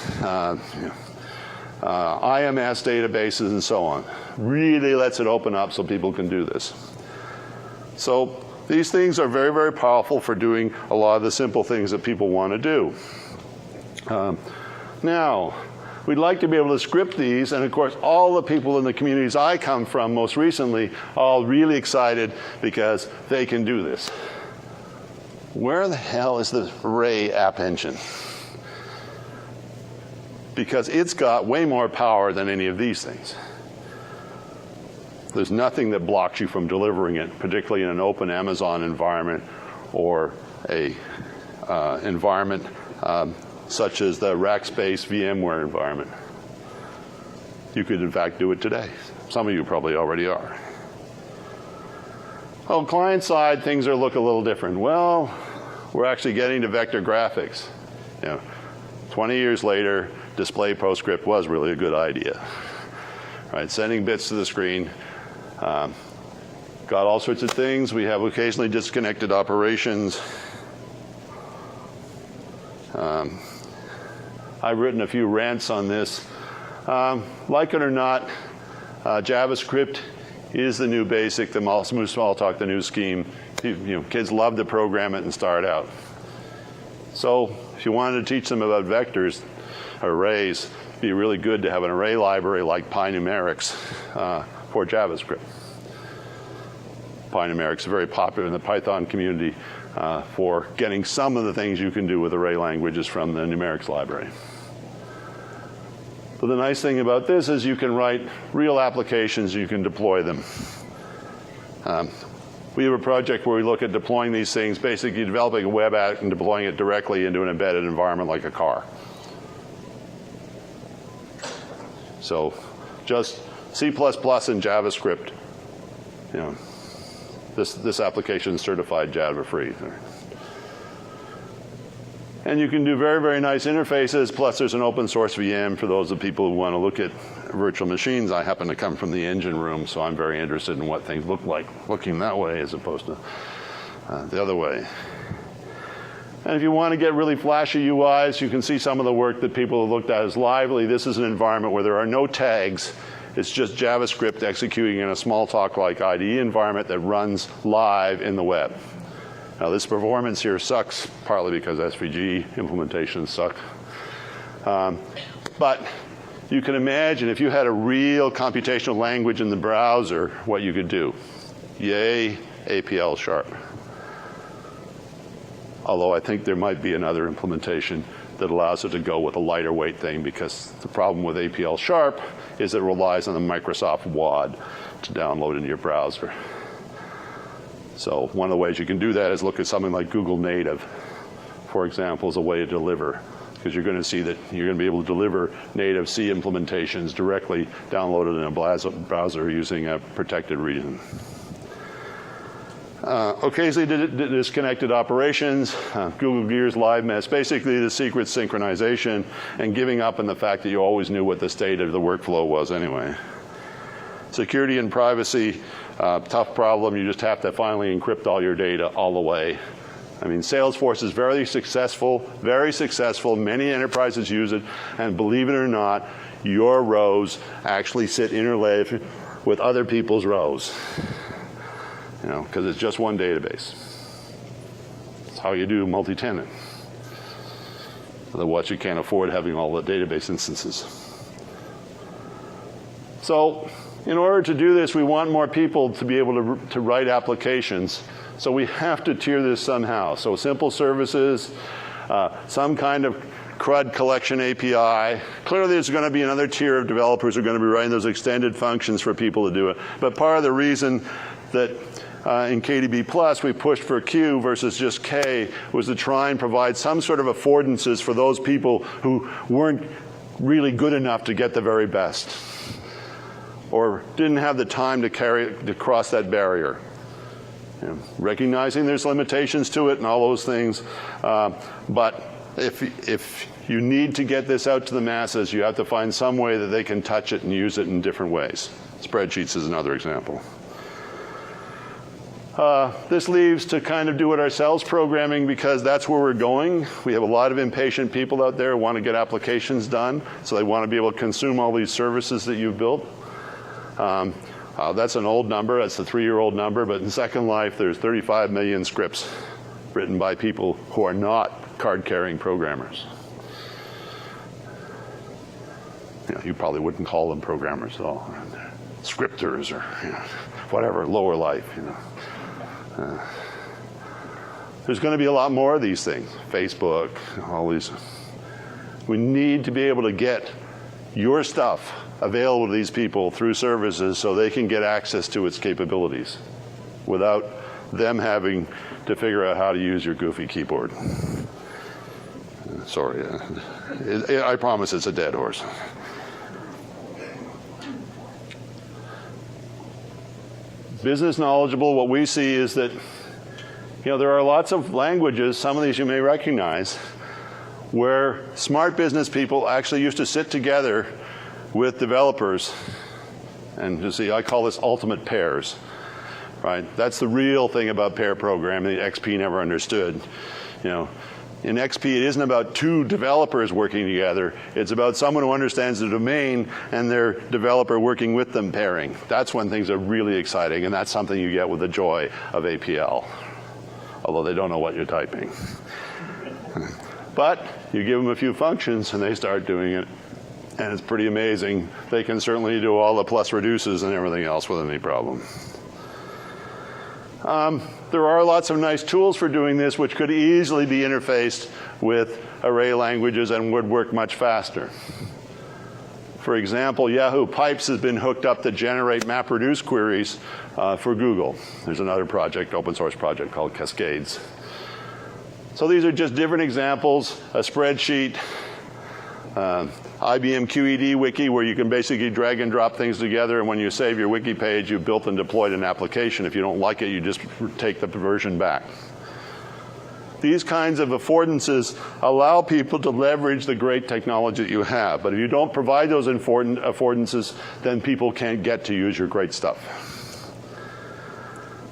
IMS databases, and so on. Really lets it open up so people can do this. So these things are very, very powerful for doing a lot of the simple things that people want to do. Now, we'd like to be able to script these, and of course, all the people in the communities I come from most recently are all really excited because they can do this. Where the hell is the RayApp engine? Because it's got way more power than any of these things. There's nothing that blocks you from delivering it, particularly in an open Amazon environment or a environment such as the Rackspace VMware environment. You could, in fact, do it today. Some of you probably already are. Well, client side, things look a little different. Well, we're actually getting to vector graphics. 20 years later, display PostScript was really a good idea. Right, sending bits to the screen. Got all sorts of things. We have occasionally disconnected operations. I've written a few rants on this. Like it or not, JavaScript is the new basic, the small talk, the new scheme. Kids love to program it and start out. So if you wanted to teach them about vectors, arrays, it'd be really good to have an array library like PyNumerics for JavaScript. PyNumerics is very popular in the Python community for getting some of the things you can do with array languages from the numerics library. But the nice thing about this is you can write real applications, you can deploy them. We have a project where we look at deploying these things, basically developing a web app and deploying it directly into an embedded environment like a car. So just C++ and JavaScript, this application is certified Java free. And you can do very, very nice interfaces, plus there's an open source VM for those of people who want to look at virtual machines. I happen to come from the engine room, so I'm very interested in what things look like looking that way as opposed to the other way. And if you want to get really flashy UIs, you can see some of the work that people have looked at as Lively. This is an environment where there are no tags. It's just JavaScript executing in a Smalltalk-like IDE environment that runs live in the web. Now this performance here sucks, partly because SVG implementations suck. But you can imagine if you had a real computational language in the browser, what you could do. Yay, APL Sharp. Although I think there might be another implementation that allows it to go with a lighter weight thing, because the problem with APL Sharp is it relies on the Microsoft WAD to download into your browser. So one of the ways you can do that is look at something like Google Native, for example, as a way to deliver. Because you're going to see that you're going to be able to deliver native C implementations directly downloaded in a browser using a protected region. Occasionally disconnected operations, Google Gears live mess, basically the secret synchronization and giving up on the fact that you always knew what the state of the workflow was anyway. Security and privacy, tough problem. You just have to finally encrypt all your data all the way. I mean, Salesforce is very successful, very successful. Many enterprises use it, and believe it or not, your rows actually sit interlaid with other people's rows. Because it's just one database. That's how you do multi-tenant. Otherwise, you can't afford having all the database instances. So, in order to do this, we want more people to be able to write applications. So we have to tier this somehow. So simple services, some kind of CRUD collection API. Clearly, there's going to be another tier of developers who are going to be writing those extended functions for people to do it. But part of the reason that in KDB+, we pushed for Q versus just K was to try and provide some sort of affordances for those people who weren't really good enough to get the very best, or didn't have the time to cross that barrier. Recognizing there's limitations to it and all those things, but if you need to get this out to the masses, you have to find some way that they can touch it and use it in different ways. Spreadsheets is another example. This leaves to kind of do it ourselves programming, because that's where we're going. We have a lot of impatient people out there who want to get applications done, so they want to be able to consume all these services that you've built. That's an old number, that's a 3-year-old number, but in Second Life there's 35 million scripts written by people who are not card-carrying programmers. You probably wouldn't call them programmers at all. Scripters or whatever, lower life. There's going to be a lot more of these things. Facebook, all these. We need to be able to get your stuff available to these people through services so they can get access to its capabilities without them having to figure out how to use your goofy keyboard. Sorry, I promise it's a dead horse. Business knowledgeable, what we see is that there are lots of languages, some of these you may recognize, where smart business people actually used to sit together with developers, and you see, I call this ultimate pairs, right? That's the real thing about pair programming that XP never understood. In XP, it isn't about two developers working together. It's about someone who understands the domain and their developer working with them pairing. That's when things are really exciting, and that's something you get with the joy of APL, although they don't know what you're typing. But you give them a few functions, and they start doing it, and it's pretty amazing. They can certainly do all the plus reduces and everything else without any problem. There are lots of nice tools for doing this which could easily be interfaced with array languages and would work much faster. For example, Yahoo Pipes has been hooked up to generate MapReduce queries for Google. There's another project, open source project called Cascades. So these are just different examples, a spreadsheet, IBM QED wiki where you can basically drag and drop things together, and when you save your wiki page, you've built and deployed an application. If you don't like it, you just take the version back. These kinds of affordances allow people to leverage the great technology that you have, but if you don't provide those affordances, then people can't get to use your great stuff.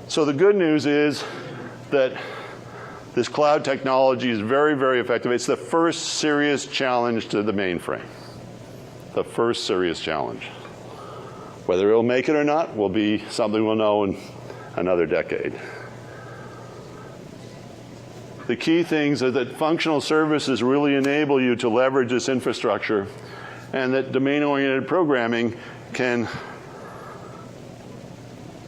So the good news is that this cloud technology is very, very effective. It's the first serious challenge to the mainframe. The first serious challenge. Whether it'll make it or not will be something we'll know in another decade. The key things are that functional services really enable you to leverage this infrastructure, and that domain-oriented programming can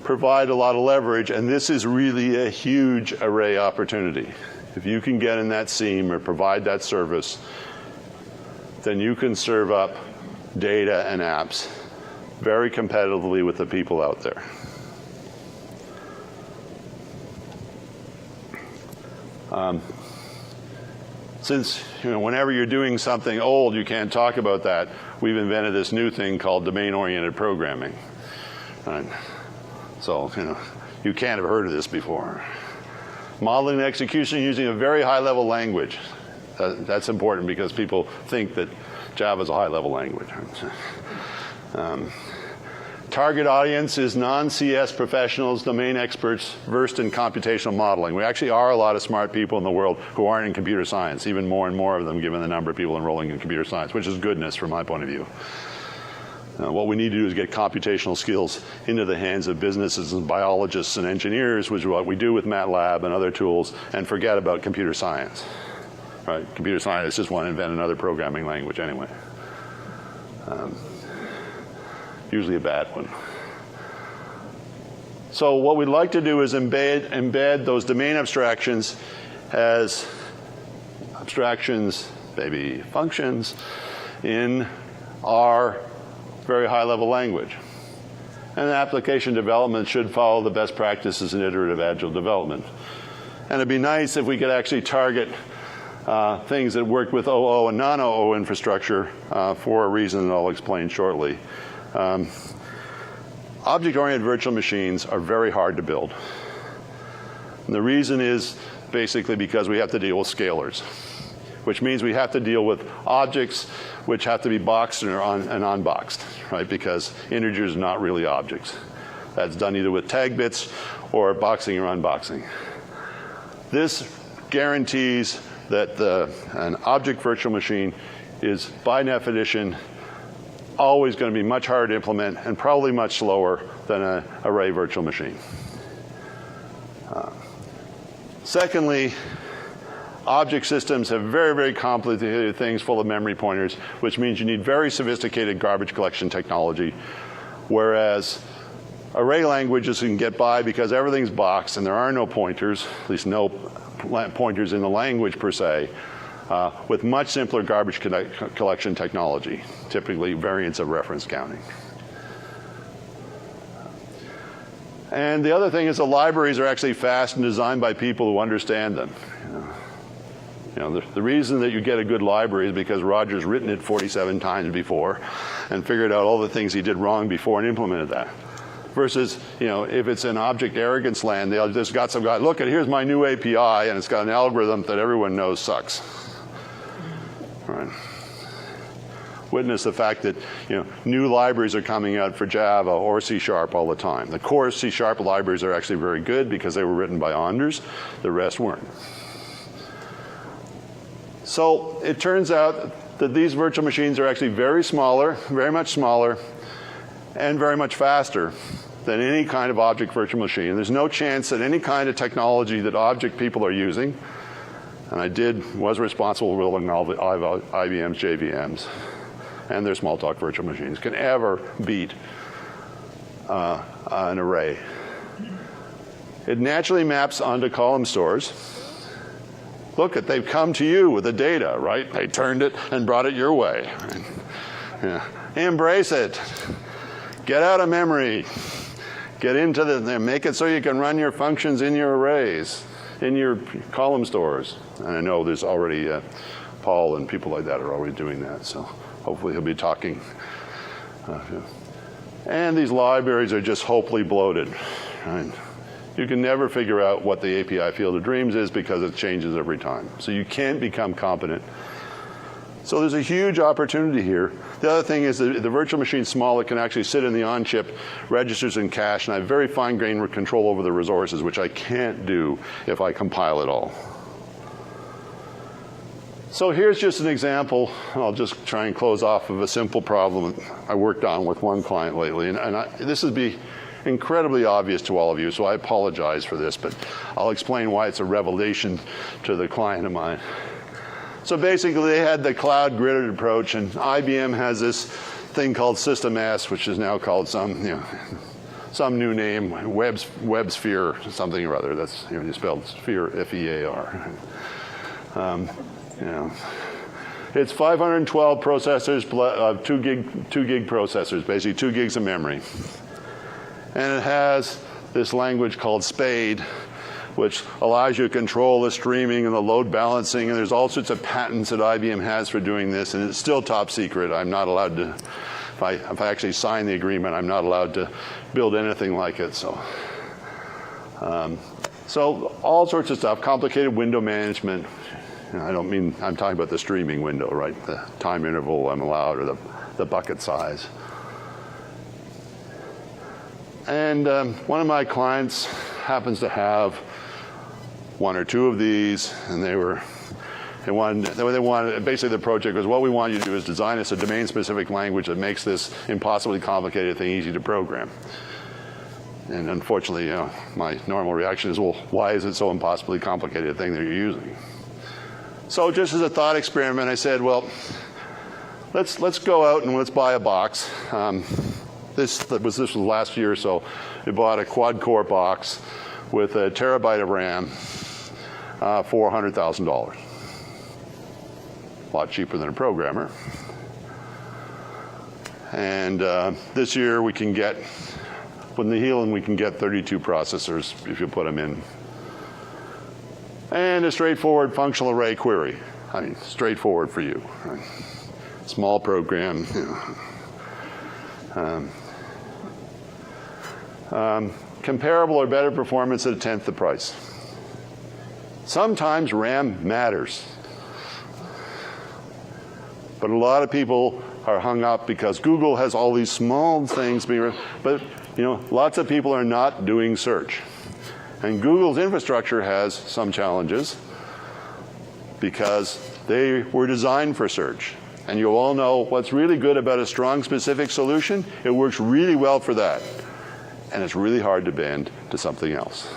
provide a lot of leverage, and this is really a huge array opportunity. If you can get in that seam or provide that service, then you can serve up data and apps very competitively with the people out there. Since whenever you're doing something old, you can't talk about that, we've invented this new thing called domain-oriented programming. Right? So, you can't have heard of this before. Modeling and execution using a very high-level language. That's important because people think that Java is a high-level language. Target audience is non-CS professionals, domain experts, versed in computational modeling. We actually are a lot of smart people in the world who aren't in computer science, even more and more of them given the number of people enrolling in computer science, which is goodness from my point of view. What we need to do is get computational skills into the hands of businesses and biologists and engineers, which is what we do with MATLAB and other tools, and forget about computer science. Right? Computer scientists just want to invent another programming language anyway. Usually a bad one. So what we'd like to do is embed those domain abstractions as abstractions, maybe functions, in our very high-level language. And application development should follow the best practices in iterative agile development. And it'd be nice if we could actually target things that work with OO and non-OO infrastructure for a reason that I'll explain shortly. Object-oriented virtual machines are very hard to build. And the reason is basically because we have to deal with scalars, which means we have to deal with objects which have to be boxed and unboxed, right? Because integers are not really objects. That's done either with tag bits or boxing or unboxing. This guarantees that an object virtual machine is by definition always going to be much harder to implement and probably much slower than an array virtual machine. Secondly, object systems have very, very complicated things full of memory pointers, which means you need very sophisticated garbage collection technology, whereas array languages can get by because everything's boxed and there are no pointers, at least no pointers in the language per se, with much simpler garbage collection technology, typically variants of reference counting. And the other thing is the libraries are actually fast and designed by people who understand them. The reason that you get a good library is because Roger's written it 47 times before and figured out all the things he did wrong before and implemented that. Versus, if it's an object arrogance land, they'll just got some guy, look, here's my new API, and it's got an algorithm that everyone knows sucks. Right. Witness the fact that new libraries are coming out for Java or C# all the time. The core C# libraries are actually very good because they were written by Anders. The rest weren't. So it turns out that these virtual machines are actually very much smaller, and very much faster than any kind of object virtual machine. There's no chance that any kind of technology that object people are using, and was responsible for building all the IBM's JVMs and their Smalltalk virtual machines, can ever beat an array. It naturally maps onto column stores. Look, they've come to you with the data, right? They turned it and brought it your way. Yeah. Embrace it. Get out of memory. Get into make it so you can run your functions in your arrays, in your column stores. And I know there's already Paul and people like that are already doing that, so hopefully he'll be talking. And these libraries are just hopefully bloated. Right? You can never figure out what the API field of dreams is because it changes every time. So you can't become competent. So there's a huge opportunity here. The other thing is the virtual machine's small. It can actually sit in the on-chip registers and cache, and I have very fine-grained control over the resources, which I can't do if I compile it all. So here's just an example. I'll just try and close off of a simple problem I worked on with one client lately. This would be incredibly obvious to all of you, so I apologize for this, but I'll explain why it's a revelation to the client of mine. So basically, they had the cloud gridded approach, and IBM has this thing called System S, which is now called some new name, WebSphere, something or other. That's you spelled sphere, F-E-A-R. It's 512 processors, 2 gig processors, basically 2 gigs of memory, and it has this language called SPADE, which allows you to control the streaming and the load balancing, and there's all sorts of patents that IBM has for doing this, and it's still top secret. I'm not allowed to, if I actually sign the agreement, I'm not allowed to build anything like it. So all sorts of stuff, complicated window management. I'm talking about the streaming window, right? The time interval I'm allowed, or the bucket size. And one of my clients happens to have one or two of these, and basically the project was, what we want you to do is design us a domain-specific language that makes this impossibly complicated thing easy to program. And unfortunately, my normal reaction is, well, why is it so impossibly complicated a thing that you're using? So just as a thought experiment, I said, well, let's go out and let's buy a box. This was last year, so we bought a quad-core box with a terabyte of RAM for $100,000. A lot cheaper than a programmer. And this year we can get, with the Healing, we can get 32 processors if you put them in. And a straightforward functional array query. I mean, straightforward for you. Right? Small program. Comparable or better performance at a tenth the price. Sometimes RAM matters. But a lot of people are hung up because Google has all these small things being, but lots of people are not doing search. And Google's infrastructure has some challenges because they were designed for search. And you all know what's really good about a strong specific solution. It works really well for that. And it's really hard to bend to something else.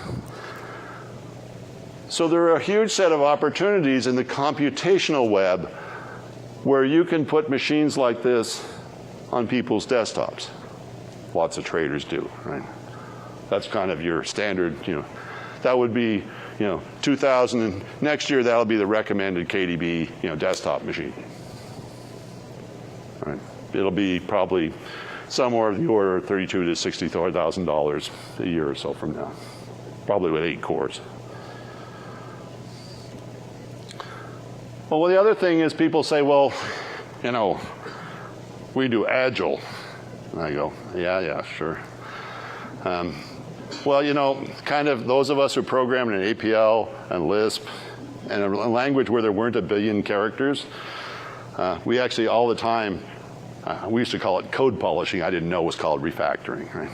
So there are a huge set of opportunities in the computational web where you can put machines like this on people's desktops. Lots of traders do, right? That's kind of your standard, that would be, 2000, and next year that'll be the recommended KDB, desktop machine. Right? It'll be probably somewhere of the order of $32,000 to $64,000 a year or so from now, probably with 8 cores. Well, the other thing is people say, well, we do Agile. And I go, yeah, sure. Well, kind of those of us who programmed in APL and Lisp and a language where there weren't a billion characters, we actually all the time, we used to call it code polishing. I didn't know it was called refactoring, right?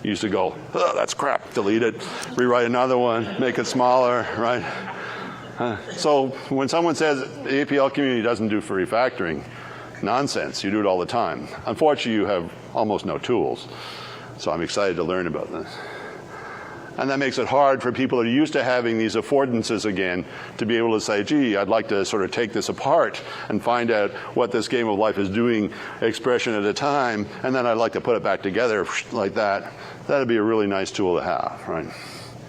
You used to go, oh, that's crap, delete it, rewrite another one, make it smaller, right? So when someone says the APL community doesn't do for refactoring, nonsense, you do it all the time. Unfortunately, you have almost no tools. So I'm excited to learn about this. And that makes it hard for people that are used to having these affordances again to be able to say, gee, I'd like to sort of take this apart and find out what this game of life is doing expression at a time, and then I'd like to put it back together like that. That'd be a really nice tool to have, right?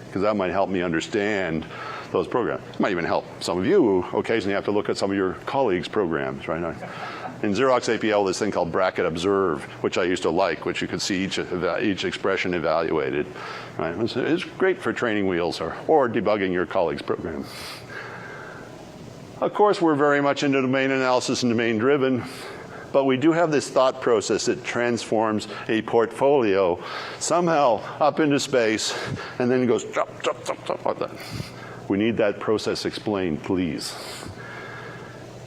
Because that might help me understand those programs. It might even help some of you who occasionally have to look at some of your colleagues' programs, right? In Xerox APL, this thing called bracket observe, which I used to like, which you could see each expression evaluated. Right? It's great for training wheels or debugging your colleague's program. Of course, we're very much into domain analysis and domain driven, but we do have this thought process that transforms a portfolio somehow up into space and then goes drop like that. We need that process explained, please.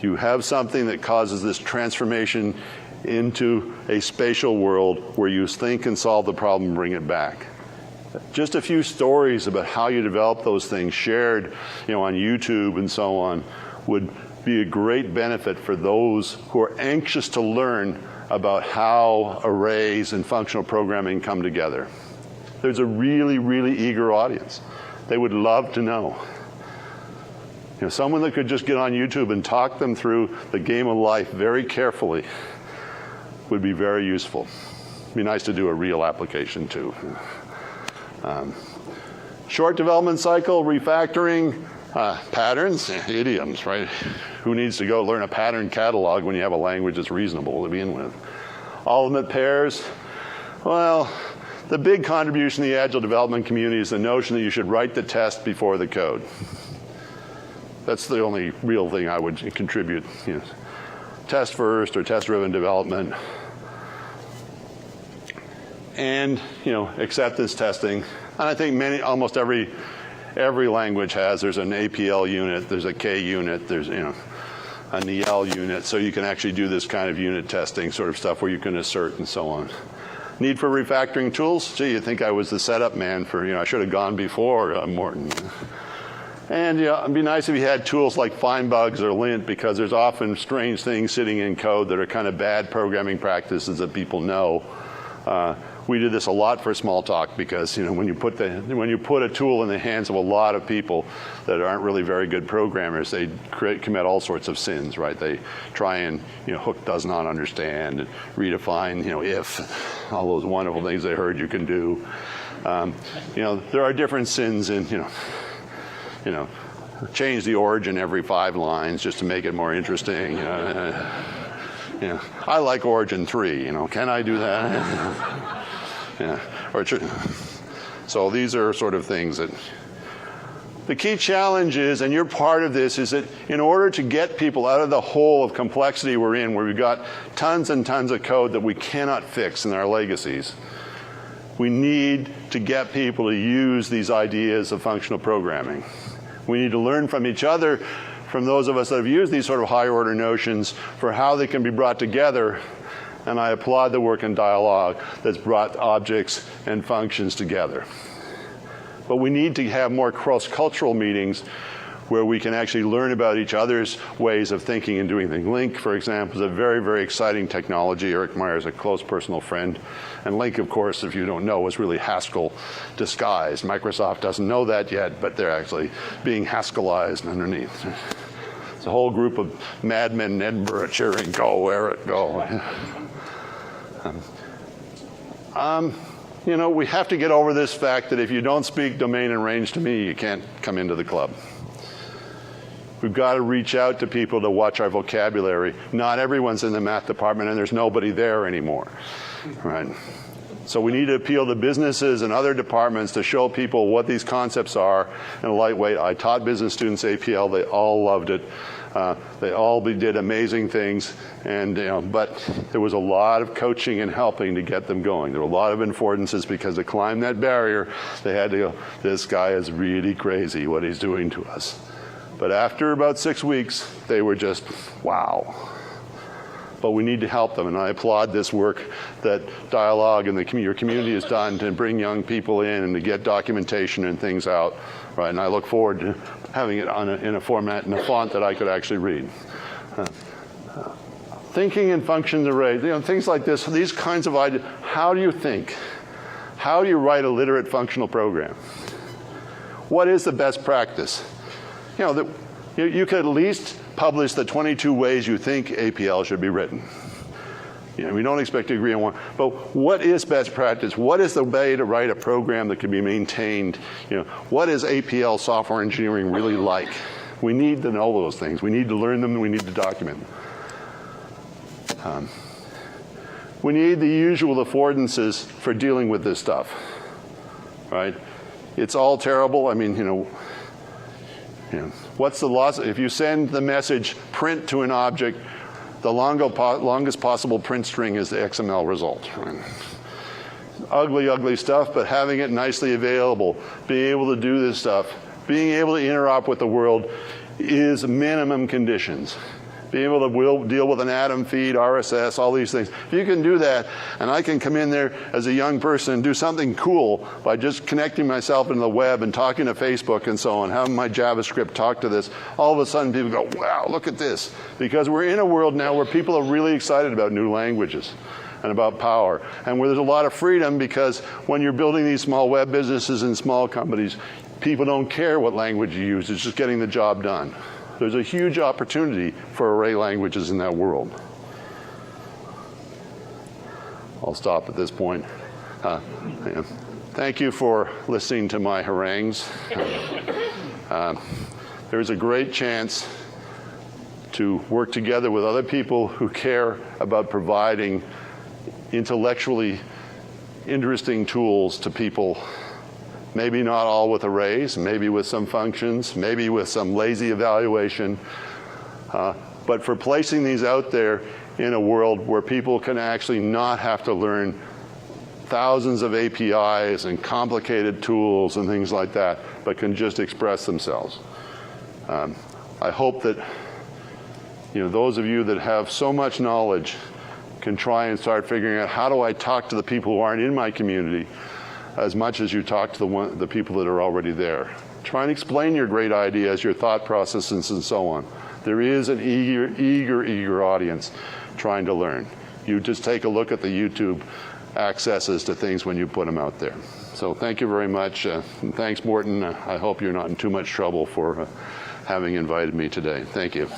You have something that causes this transformation into a spatial world where you think and solve the problem and bring it back. Just a few stories about how you develop those things shared, on YouTube and so on would be a great benefit for those who are anxious to learn about how arrays and functional programming come together. There's a really, really eager audience. They would love to know. Someone that could just get on YouTube and talk them through the game of life very carefully would be very useful. It'd be nice to do a real application too. Short development cycle, refactoring, patterns, idioms, right? Who needs to go learn a pattern catalog when you have a language that's reasonable to begin with? Ultimate pairs, well, the big contribution to the Agile development community is the notion that you should write the test before the code. That's the only real thing I would contribute. Test first or test-driven development. And acceptance testing. And I think almost every language has. There's an APL unit, there's a K unit, there's an EL unit, so you can actually do this kind of unit testing sort of stuff where you can assert and so on. Need for refactoring tools? Gee, you'd think I was the setup man for, I should have gone before Morton. And it'd be nice if you had tools like find bugs or lint, because there's often strange things sitting in code that are kind of bad programming practices that people know. We did this a lot for Smalltalk because when you put a tool in the hands of a lot of people that aren't really very good programmers, they commit all sorts of sins, right? They try and hook does not understand, and redefine if, all those wonderful things they heard you can do. There are different sins in change the origin every 5 lines just to make it more interesting. I like origin 3. Can I do that? So these are sort of things that the key challenge is, and you're part of this, is that in order to get people out of the hole of complexity we're in, where we've got tons and tons of code that we cannot fix in our legacies, we need to get people to use these ideas of functional programming. We need to learn from each other, from those of us that have used these sort of higher order notions, for how they can be brought together. And I applaud the work in Dyalog that's brought objects and functions together. But we need to have more cross-cultural meetings where we can actually learn about each other's ways of thinking and doing things. Link, for example, is a very, very exciting technology. Eric Meyer is a close personal friend. And Link, of course, if you don't know, is really Haskell disguised. Microsoft doesn't know that yet, but they're actually being Haskellized underneath. It's a whole group of madmen in Edinburgh cheering, go, Eric, go. You know, we have to get over this fact that if you don't speak domain and range to me, you can't come into the club. We've got to reach out to people to watch our vocabulary. Not everyone's in the math department, and there's nobody there anymore, right? So we need to appeal to businesses and other departments to show people what these concepts are in a lightweight. I taught business students APL. They all loved it. They all did amazing things, and but there was a lot of coaching and helping to get them going. There were a lot of affordances because to climb that barrier, they had to go, this guy is really crazy what he's doing to us. But after about 6 weeks, they were just, wow. But we need to help them, and I applaud this work that Dyalog and your community has done to bring young people in and to get documentation and things out, right? And I look forward to having it in a format, in a font that I could actually read. Thinking in functions arrays, things like this, these kinds of ideas. How do you think? How do you write a literate functional program? What is the best practice? You could at least publish the 22 ways you think APL should be written. We don't expect to agree on one, but what is best practice? What is the way to write a program that can be maintained? What is APL software engineering really like? We need to know those things. We need to learn them, and we need to document them. We need the usual affordances for dealing with this stuff, right? It's all terrible. I mean, what's the loss? If you send the message print to an object, the longest possible print string is the XML result. Right? Ugly, ugly stuff, but having it nicely available, being able to do this stuff, being able to interop with the world is minimum conditions. Being able to deal with an Atom feed, RSS, all these things. If you can do that, and I can come in there as a young person and do something cool by just connecting myself into the web and talking to Facebook and so on, having my JavaScript talk to this, all of a sudden people go, wow, look at this. Because we're in a world now where people are really excited about new languages and about power, and where there's a lot of freedom, because when you're building these small web businesses and small companies, people don't care what language you use, it's just getting the job done. There's a huge opportunity for array languages in that world. I'll stop at this point. Thank you for listening to my harangues. There's a great chance to work together with other people who care about providing intellectually interesting tools to people. Maybe not all with arrays, maybe with some functions, maybe with some lazy evaluation. But for placing these out there in a world where people can actually not have to learn thousands of APIs and complicated tools and things like that, but can just express themselves. I hope that those of you that have so much knowledge can try and start figuring out, how do I talk to the people who aren't in my community as much as you talk to the people that are already there. Try and explain your great ideas, your thought processes, and so on. There is an eager audience trying to learn. You just take a look at the YouTube accesses to things when you put them out there. So thank you very much. And thanks, Morton. I hope you're not in too much trouble for having invited me today. Thank you.